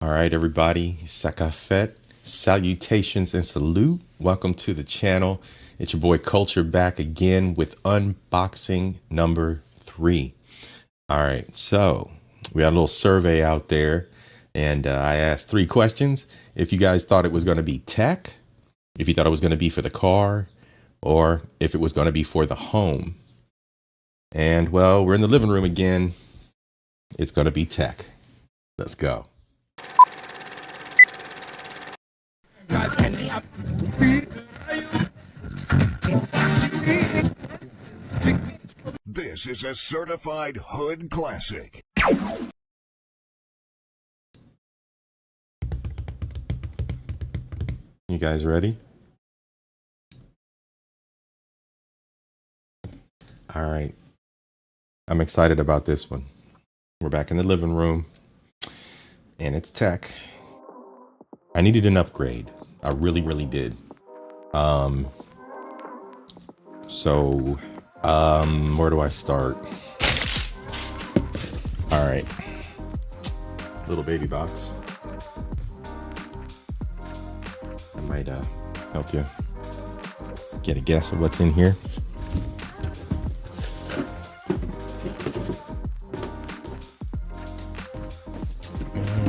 All right, everybody. Sakafet, salutations and salute. Welcome to the channel. It's your boy Culture back again with unboxing number 3. All right, so we got a little survey out there, and I asked 3 questions. If you guys thought it was going to be tech, if you thought it was going to be for the car, or if it was going to be for the home. And well, we're in the living room again. It's going to be tech. Let's go. This is a certified hood classic. You guys ready? All right. I'm excited about this one. We're back in the living room, and it's tech. I needed an upgrade. I really did. So, where do I start? All right. Little baby box. I might help you get a guess of what's in here.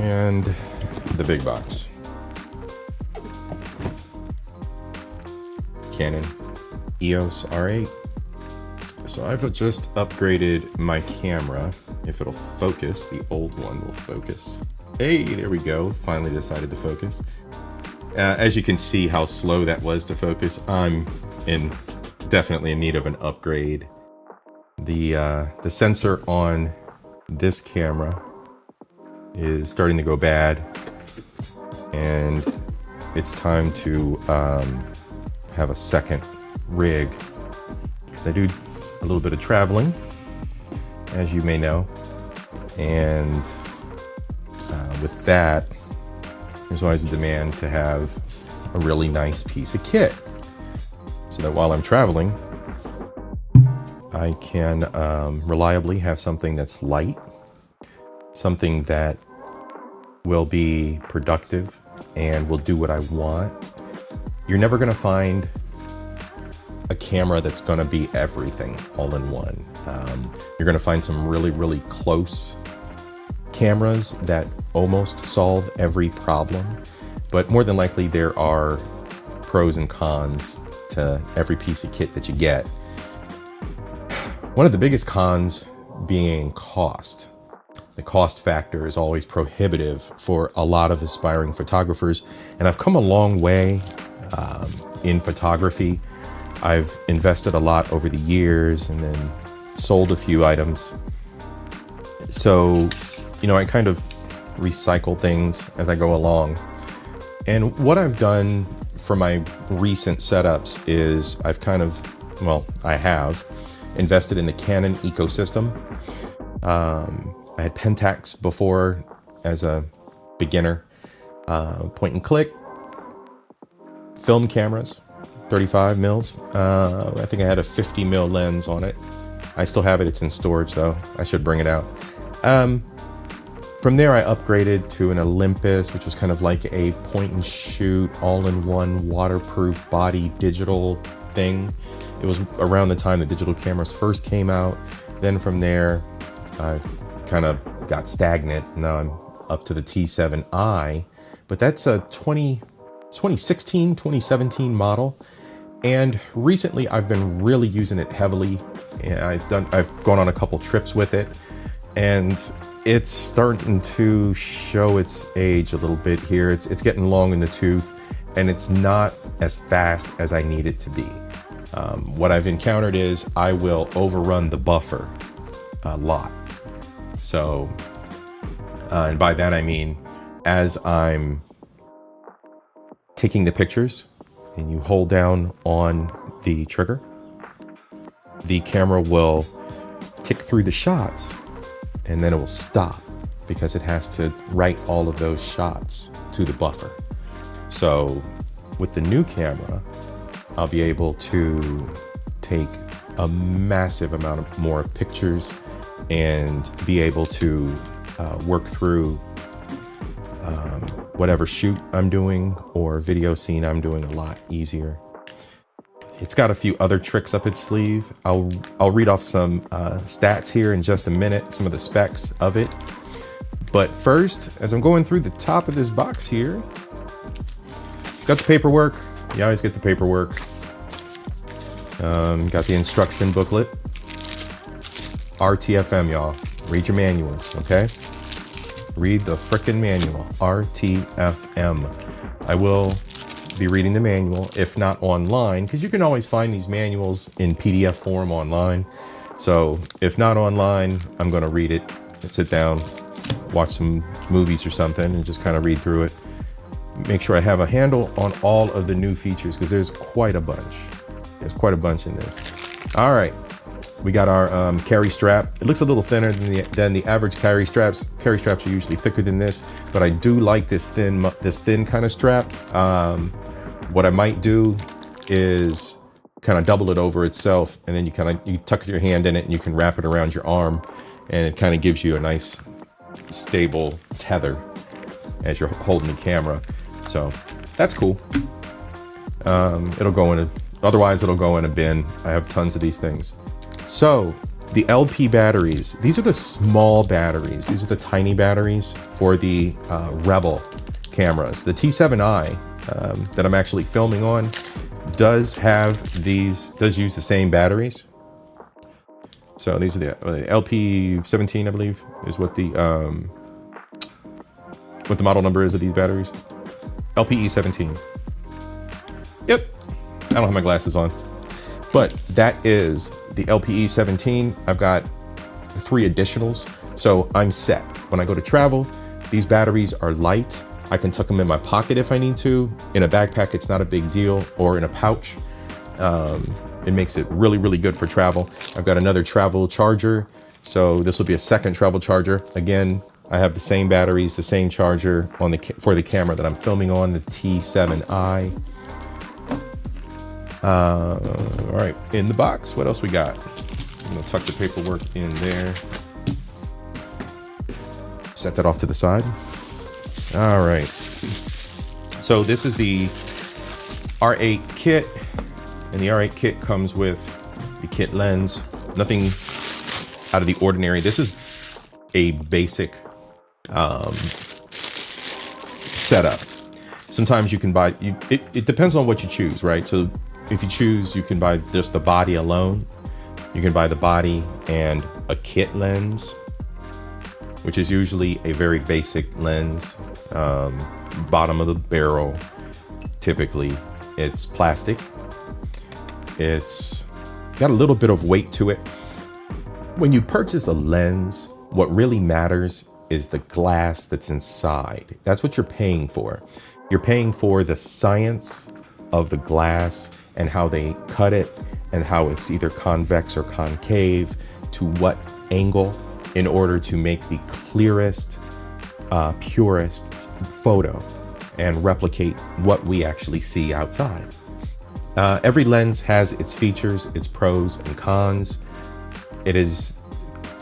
And the big box. Canon EOS R8. So I've just upgraded my camera. If it'll focus, the old one will focus. Hey, there we go. Finally decided to focus. As you can see how slow that was to focus, I'm definitely in need of an upgrade. The sensor on this camera is starting to go bad, and it's time to have a second rig, because I do a little bit of traveling, as you may know, and with that, there's always a demand to have a really nice piece of kit, so that while I'm traveling, I can reliably have something that's light, something that will be productive and will do what I want. You're never going to find a camera that's going to be everything all in one. You're going to find some really close cameras that almost solve every problem, but more than likely there are pros and cons to every piece of kit that you get. One of the biggest cons being cost. The cost factor is always prohibitive for a lot of aspiring photographers, and I've come a long way in photography. I've invested a lot over the years and then sold a few items. So, I kind of recycle things as I go along. And what I've done for my recent setups is I have invested in the Canon ecosystem. I had Pentax before as a beginner, point and click, film cameras, 35 mils. I think I had a 50 mil lens on it. I still have it. It's in storage though. I should bring it out. From there, I upgraded to an Olympus, which was kind of like a point and shoot, all-in-one waterproof body digital thing. It was around the time the digital cameras first came out. Then from there, I've kind of got stagnant. Now I'm up to the T7i, but that's a 2016, 2017 model. And recently I've been really using it heavily. And I've gone on a couple trips with it, and it's starting to show its age a little bit here. It's getting long in the tooth, and it's not as fast as I need it to be. What I've encountered is I will overrun the buffer a lot. So, and by that I mean, as I'm taking the pictures and you hold down on the trigger, the camera will tick through the shots, and then it will stop because it has to write all of those shots to the buffer. So with the new camera, I'll be able to take a massive amount more pictures and be able to work through whatever shoot I'm doing or video scene I'm doing a lot easier. It's got a few other tricks up its sleeve. I'll read off some stats here in just a minute, some of the specs of it. But first, as I'm going through the top of this box here, got the paperwork. You always get the paperwork. Got the instruction booklet. RTFM, y'all. Read your manuals, okay? Read the frickin' manual. RTFM. I will be reading the manual, if not online, because you can always find these manuals in PDF form online. So if not online, I'm going to read it and sit down, watch some movies or something, and just kind of read through it. Make sure I have a handle on all of the new features, because there's quite a bunch. There's quite a bunch in this. All right. We got our carry strap. It looks a little thinner than the average carry straps. Carry straps are usually thicker than this, but I do like this thin kind of strap. What I might do is kind of double it over itself, and then you tuck your hand in it and you can wrap it around your arm, and it kind of gives you a nice stable tether as you're holding the camera. So that's cool. It'll go in otherwise it'll go in a bin. I have tons of these things. So the LP batteries, these are the small batteries. These are the tiny batteries for the Rebel cameras. The T7i that I'm actually filming on does use the same batteries. So these are the LP17, I believe, is what the model number is of these batteries. LPE17. Yep, I don't have my glasses on, but that is the LPE17. I've got 3 additionals, so I'm set. When I go to travel, these batteries are light. I can tuck them in my pocket if I need to. In a backpack, it's not a big deal, or in a pouch. It makes it really, really good for travel. I've got another travel charger, so this will be a second travel charger. Again, I have the same batteries, the same charger for the camera that I'm filming on, the T7i. All right, in the box, what else we got? I'm gonna tuck the paperwork in there. Set that off to the side. All right. So this is the R8 kit, and the R8 kit comes with the kit lens. Nothing out of the ordinary. This is a basic setup. Sometimes you can buy, it depends on what you choose, right? So if you choose, you can buy just the body alone. You can buy the body and a kit lens, which is usually a very basic lens, bottom of the barrel. Typically, it's plastic. It's got a little bit of weight to it. When you purchase a lens, what really matters is the glass that's inside. That's what you're paying for. You're paying for the science of the glass and how they cut it and how it's either convex or concave, to what angle, in order to make the clearest, purest photo and replicate what we actually see outside. Every lens has its features, its pros and cons. It is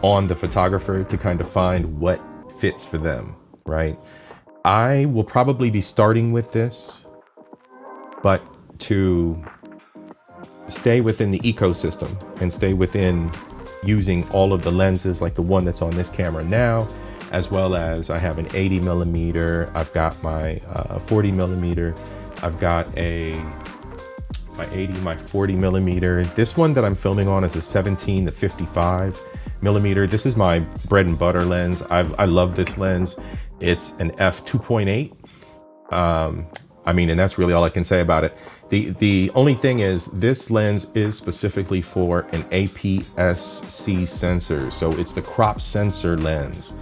on the photographer to kind of find what fits for them, right? I will probably be starting with this, but to stay within the ecosystem and stay within using all of the lenses, like the one that's on this camera now, as well as I have an 80 millimeter, I've got my 40 millimeter, I've got my 80, my 40 millimeter. This one that I'm filming on is a 17 to 55 millimeter. This is my bread and butter lens. I love this lens. It's an f2.8. I mean, and that's really all I can say about it. The only thing is, this lens is specifically for an APS-C sensor. So it's the crop sensor lens.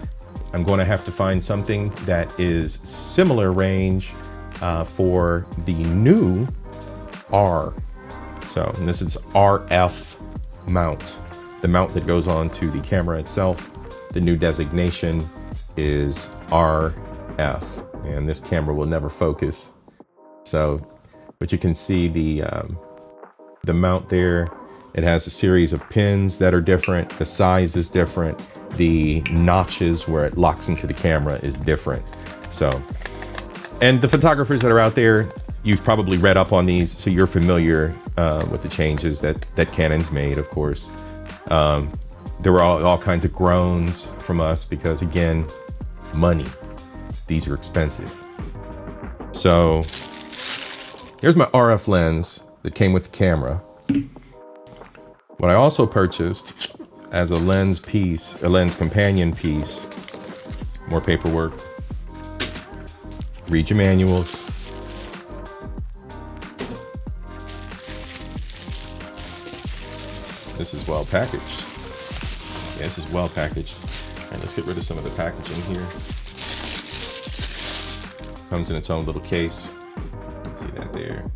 I'm going to have to find something that is similar range for the new R. So this is RF mount, the mount that goes on to the camera itself. The new designation is RF, and this camera will never focus. So, but you can see the mount there. It has a series of pins that are different. The size is different. The notches where it locks into the camera is different. So, and the photographers that are out there, you've probably read up on these, so you're familiar with the changes that Canon's made, of course. There were all kinds of groans from us because, again, money. These are expensive. So here's my RF lens that came with the camera. What I also purchased as a lens piece, a lens companion piece, more paperwork, read your manuals. This is well packaged. Yeah, this is well packaged. All right, let's get rid of some of the packaging here. Comes in its own little case. See that there.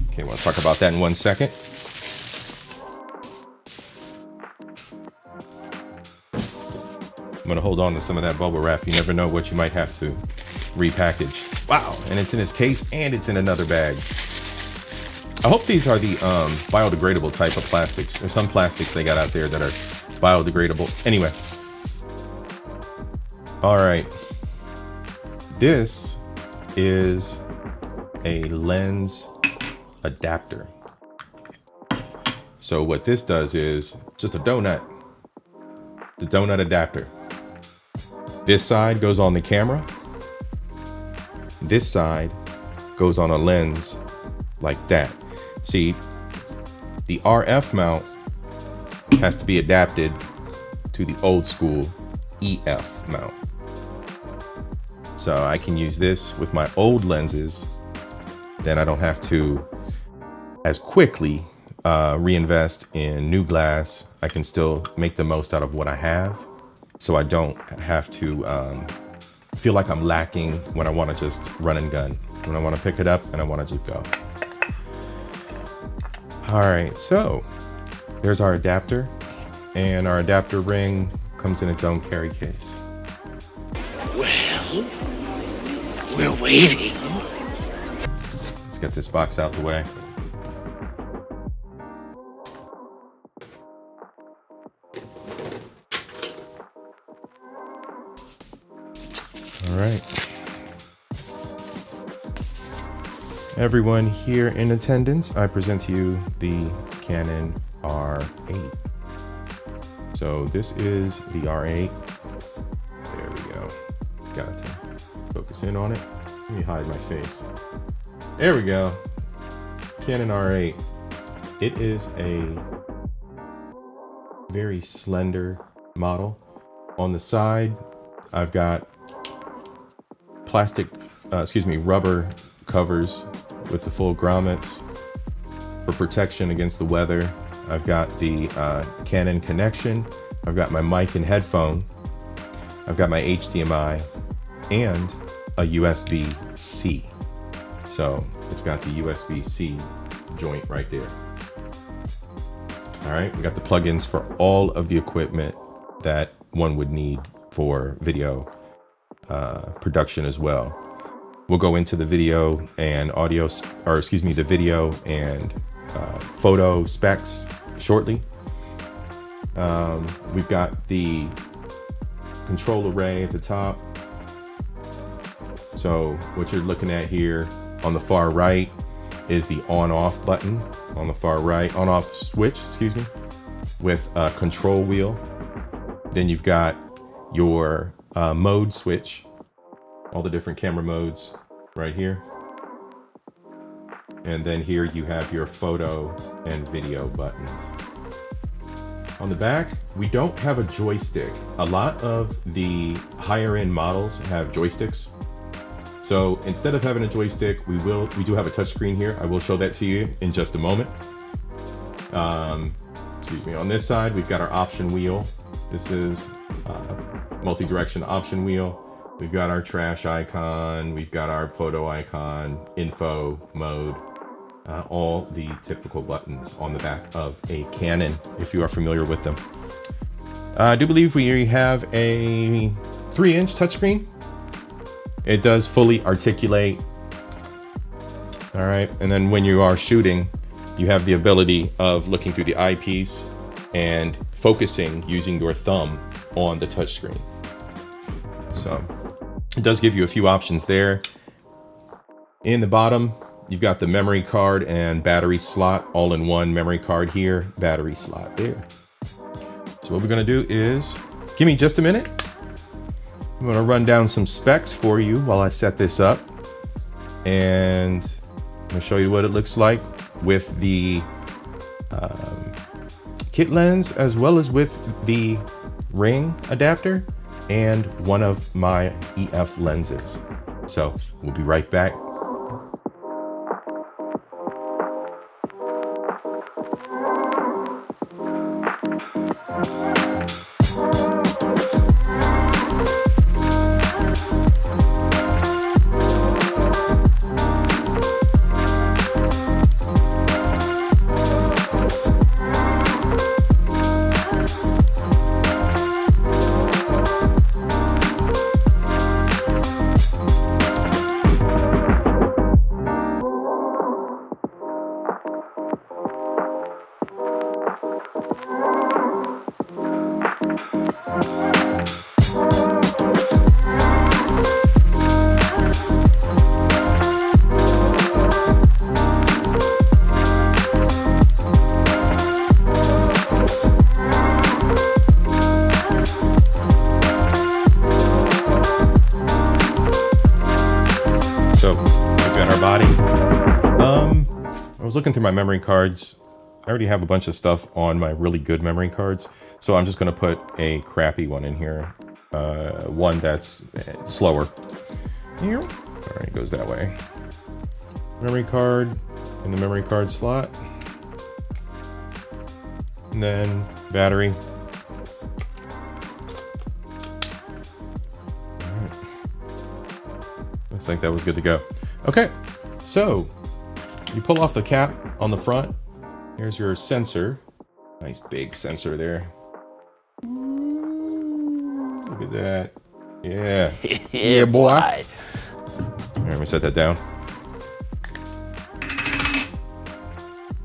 Okay, we'll talk about that in 1 second. I'm gonna hold on to some of that bubble wrap. You never know what you might have to repackage. Wow, and it's in this case and it's in another bag. I hope these are the biodegradable type of plastics. There's some plastics they got out there that are biodegradable. Anyway. All right. This is a lens adapter. So what this does is just a donut. The donut adapter. This side goes on the camera. This side goes on a lens like that. See, the RF mount has to be adapted to the old school EF mount. So I can use this with my old lenses. Then I don't have to as quickly reinvest in new glass. I can still make the most out of what I have. So I don't have to feel like I'm lacking when I want to just run and gun. When I want to pick it up and I want to just go. All right, so there's our adapter, and our adapter ring comes in its own carry case. Well, we're waiting. Let's get this box out the way. All right. Everyone here in attendance, I present to you the Canon R8. So this is the R8. There we go. Got to focus in on it. Let me hide my face. There we go. Canon R8. It is a very slender model. On the side, I've got rubber covers with the full grommets for protection against the weather. I've got the Canon connection. I've got my mic and headphone. I've got my HDMI and a USB-C. So it's got the USB-C joint right there. All right, we got the plugins for all of the equipment that one would need for video production as well. We'll go into the video and the video and photo specs shortly. We've got the control array at the top. So what you're looking at here on the far right is the on-off button. On the far right, on-off switch, with a control wheel. Then you've got your mode switch, all the different camera modes right here. And then here you have your photo and video buttons. On the back, we don't have a joystick. A lot of the higher end models have joysticks. So instead of having a joystick, we do have a touchscreen here. I will show that to you in just a moment. On this side, we've got our option wheel. This is multi-direction option wheel. We've got our trash icon. We've got our photo icon, info mode, all the typical buttons on the back of a Canon, if you are familiar with them. I do believe we have a 3-inch touchscreen. It does fully articulate. All right, and then when you are shooting, you have the ability of looking through the eyepiece and focusing using your thumb on the touchscreen. So it does give you a few options there. In the bottom, you've got the memory card and battery slot all in one. Memory card here, battery slot there. So what we're gonna do is, give me just a minute. I'm gonna run down some specs for you while I set this up. And I'm gonna show you what it looks like with the kit lens, as well as with the ring adapter and one of my EF lenses. So we'll be right back. So we've got our body. I was looking through my memory cards. I already have a bunch of stuff on my really good memory cards. So I'm just gonna put a crappy one in here. One that's slower. Here, all right, it goes that way. Memory card in the memory card slot. And then battery. Looks like that was good to go. Okay, so you pull off the cap on the front. Here's your sensor. Nice big sensor there. Look at that. Yeah. Yeah, boy. All right, let me set that down.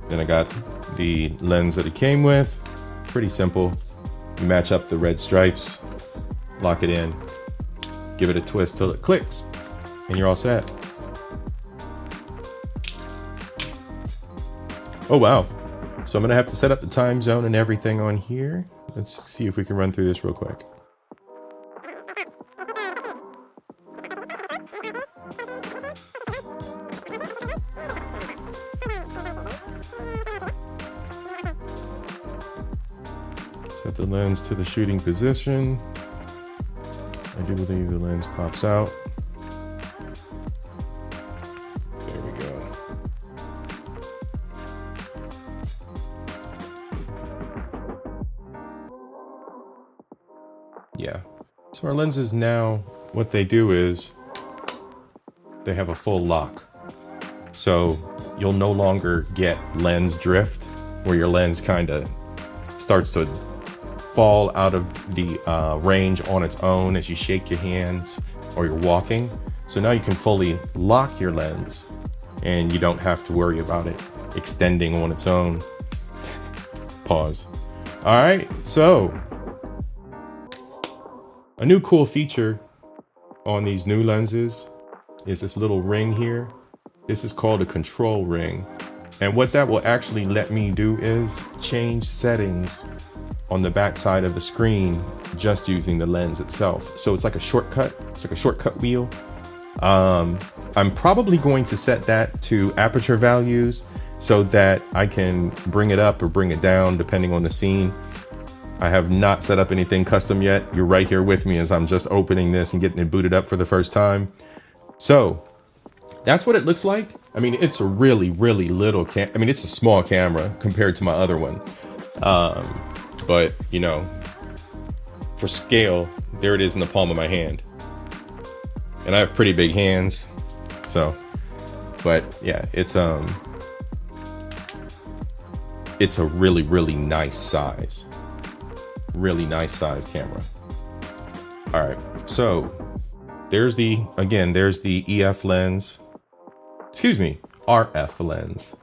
Then I got the lens that it came with. Pretty simple. You match up the red stripes, lock it in, give it a twist till it clicks, and you're all set. Oh, wow. So I'm gonna have to set up the time zone and everything on here. Let's see if we can run through this real quick. Set the lens to the shooting position. I do believe the lens pops out. There we go. Yeah. So our lenses now, what they do is they have a full lock. So you'll no longer get lens drift, where your lens kind of starts to fall out of the range on its own as you shake your hands or you're walking. So now you can fully lock your lens and you don't have to worry about it extending on its own. Pause. All right, so a new cool feature on these new lenses is this little ring here. This is called a control ring. And what that will actually let me do is change settings on the back side of the screen just using the lens itself. So it's like a shortcut. It's like a shortcut wheel. I'm probably going to set that to aperture values so that I can bring it up or bring it down depending on the scene. I have not set up anything custom yet. You're right here with me as I'm just opening this and getting it booted up for the first time. So that's what it looks like. I mean, it's a really, really little it's a small camera compared to my other one. But you know, for scale, there it is in the palm of my hand. And I have pretty big hands. So, but yeah, it's a really, really nice size. Really nice size camera. All right, so there's the EF lens. Excuse me, RF lens.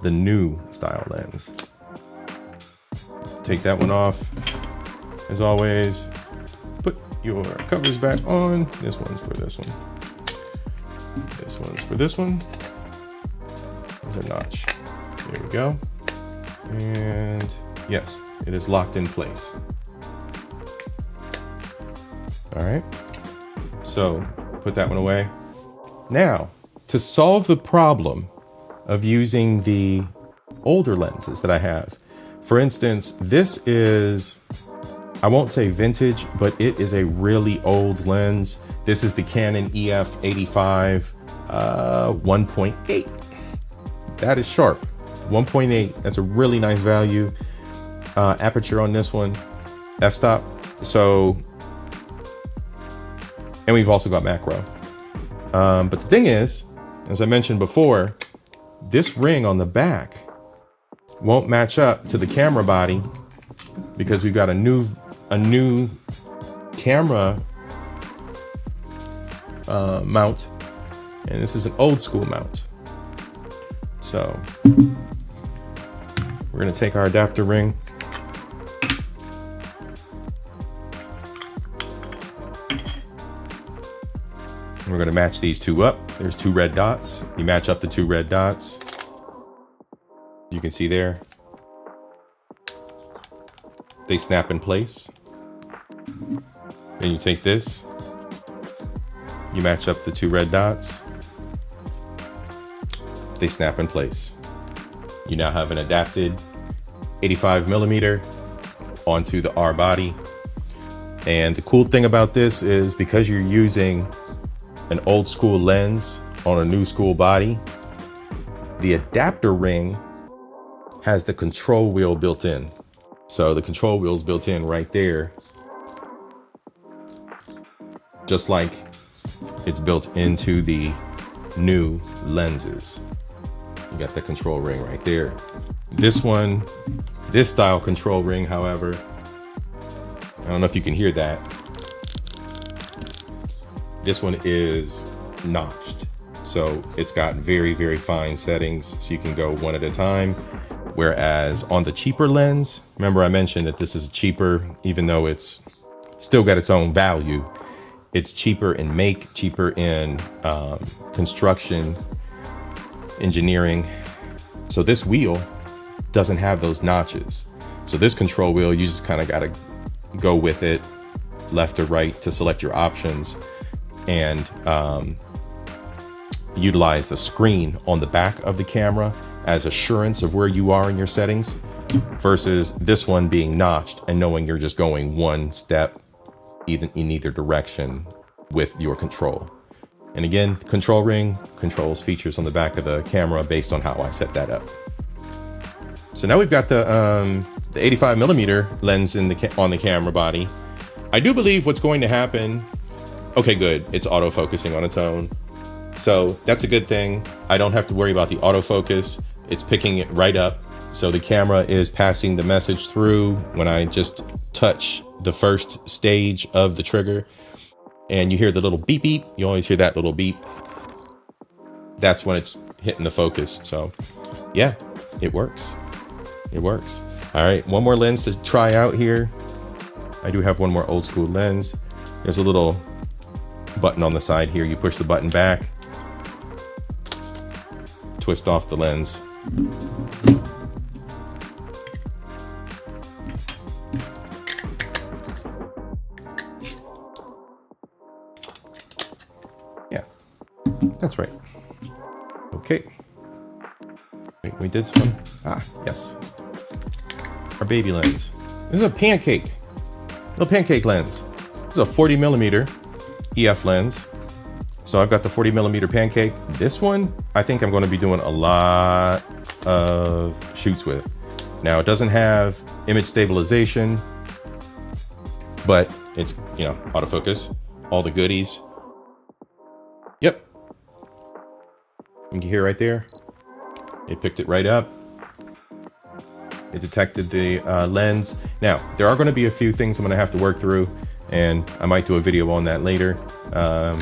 The new style lens. Take that one off. As always, put your covers back on. This one's for this one. This one's for this one. There's a notch. There we go. And yes, it is locked in place. All right. So put that one away. Now, to solve the problem of using the older lenses that I have, for instance, this is, I won't say vintage, but it is a really old lens. This is the Canon EF 85 1.8. That is sharp. 1.8. That's a really nice value. Aperture on this one, f-stop. So, and we've also got macro. But the thing is, as I mentioned before, this ring on the back won't match up to the camera body because we've got a new camera mount, and this is an old school mount. So we're gonna take our adapter ring, and we're gonna match these two up. There's two red dots. You match up the two red dots. You can see there, they snap in place. Then you take this, you match up the two red dots, they snap in place. You now have an adapted 85mm onto the R body. And the cool thing about this is because you're using an old school lens on a new school body, the adapter ring has the control wheel built in. So the control wheel is built in right there, just like it's built into the new lenses. You got the control ring right there. This one, this style control ring, however, I don't know if you can hear that. This one is notched. So it's got very, very fine settings. So you can go one at a time. Whereas on the cheaper lens, remember I mentioned that this is cheaper, even though it's still got its own value. It's cheaper in make, cheaper in construction, engineering. So this wheel doesn't have those notches. So this control wheel, you just kind of got to go with it left or right to select your options and utilize the screen on the back of the camera as assurance of where you are in your settings, versus this one being notched and knowing you're just going one step in either direction with your control. And again, control ring controls features on the back of the camera based on how I set that up. So now we've got the 85mm lens on the camera body. I do believe what's going to happen, okay, good, it's auto-focusing on its own. So that's a good thing. I don't have to worry about the autofocus. It's picking it right up. So the camera is passing the message through when I just touch the first stage of the trigger. And you hear the little beep beep. You always hear that little beep. That's when it's hitting the focus. So yeah, it works. It works. All right, one more lens to try out here. I do have one more old school lens. There's a little button on the side here. You push the button back, twist off the lens. Yeah, that's right. Okay. Wait, we did this one. Ah, yes. Our baby lens. This is a pancake. Little pancake lens. This is a 40mm EF lens. So I've got the 40mm pancake. This one, I think I'm going to be doing a lot of shoots with. Now it doesn't have image stabilization, but it's, you know, autofocus, all the goodies. Yep. You can hear right there. It picked it right up. It detected the lens. Now, there are going to be a few things I'm going to have to work through, and I might do a video on that later to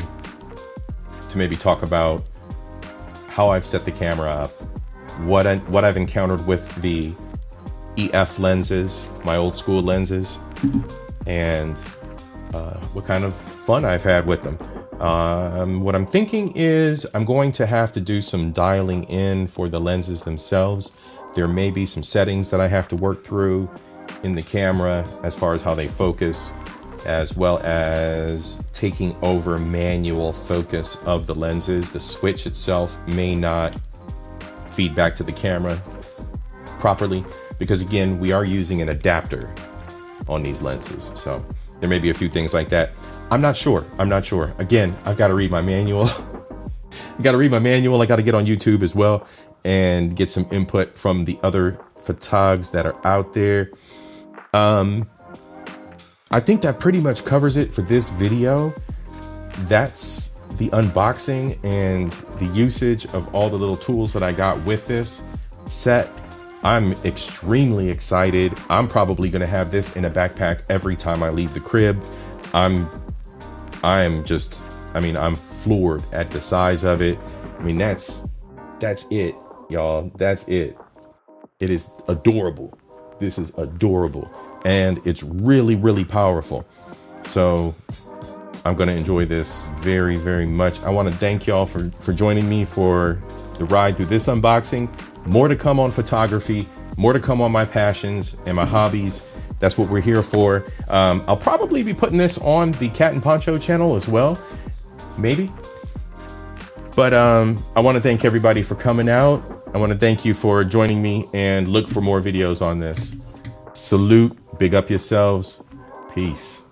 maybe talk about how I've set the camera up, what I've encountered with the EF lenses, my old school lenses, and what kind of fun I've had with them. What I'm thinking is I'm going to have to do some dialing in for the lenses themselves. There may be some settings that I have to work through in the camera as far as how they focus, as well as taking over manual focus of the lenses. The switch itself may not feed back to the camera properly because, again, we are using an adapter on these lenses. So there may be a few things like that. I'm not sure. Again, I've got to read my manual. I got to get on YouTube as well and get some input from the other photogs that are out there. I think that pretty much covers it for this video. That's the unboxing and the usage of all the little tools that I got with this set. I'm extremely excited. I'm probably going to have this in a backpack every time I leave the crib. I'm floored at the size of it. I mean, that's it, y'all. That's it. It is adorable. This is adorable. And it's really, really powerful. So I'm going to enjoy this very, very much. I want to thank y'all for joining me for the ride through this unboxing. More to come on photography, more to come on my passions and my hobbies. That's what we're here for. I'll probably be putting this on the Cat and Poncho channel as well, maybe. But I want to thank everybody for coming out. I want to thank you for joining me and look for more videos on this. Salute, big up yourselves. Peace.